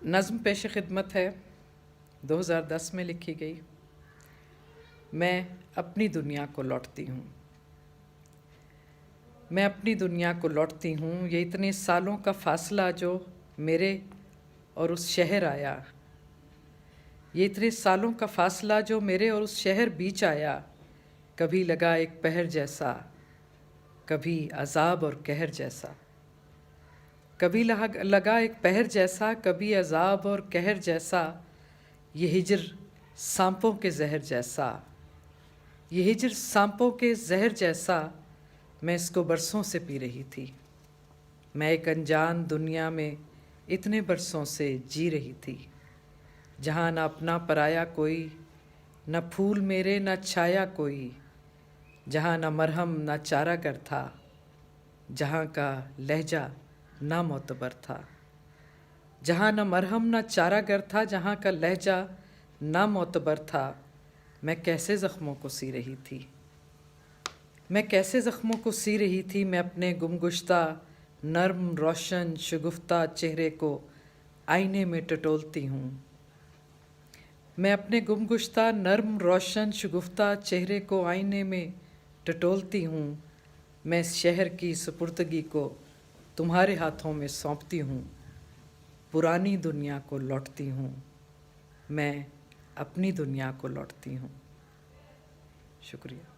नज़्म पेश खिदमत है, 2010 में लिखी गई। मैं अपनी दुनिया को लौटती हूँ। मैं अपनी दुनिया को लौटती हूँ। ये इतने सालों का फासला जो मेरे और उस शहर आया, ये इतने सालों का फासला जो मेरे और उस शहर बीच आया, कभी लगा एक पहर जैसा, कभी अजाब और कहर जैसा। कभी लगा एक पहर जैसा, कभी अजाब और कहर जैसा। ये हिजर सांपों के जहर जैसा, ये हिजर सांपों के जहर जैसा। मैं इसको बरसों से पी रही थी। मैं एक अनजान दुनिया में इतने बरसों से जी रही थी, जहाँ न अपना पराया कोई, न फूल मेरे न छाया कोई, जहाँ न मरहम न चारागर था, जहाँ का लहजा ना मोतबर था। जहाँ न मरहम न चारागर था, जहाँ का लहजा ना मोतबर था। मैं कैसे ज़ख्मों को सी रही थी, मैं कैसे ज़ख्मों को सी रही थी। मैं अपने गुमगुश्ता नर्म रोशन शगुफ्ता चेहरे को आईने में टटोलती हूँ। मैं अपने गुमगुश्ता नर्म रोशन शगुफ्ता चेहरे को आईने में टटोलती हूँ। मैं इस शहर की सुपुर्दगी को तुम्हारे हाथों में सौंपती हूँ। पुरानी दुनिया को लौटती हूँ। मैं अपनी दुनिया को लौटती हूँ। शुक्रिया।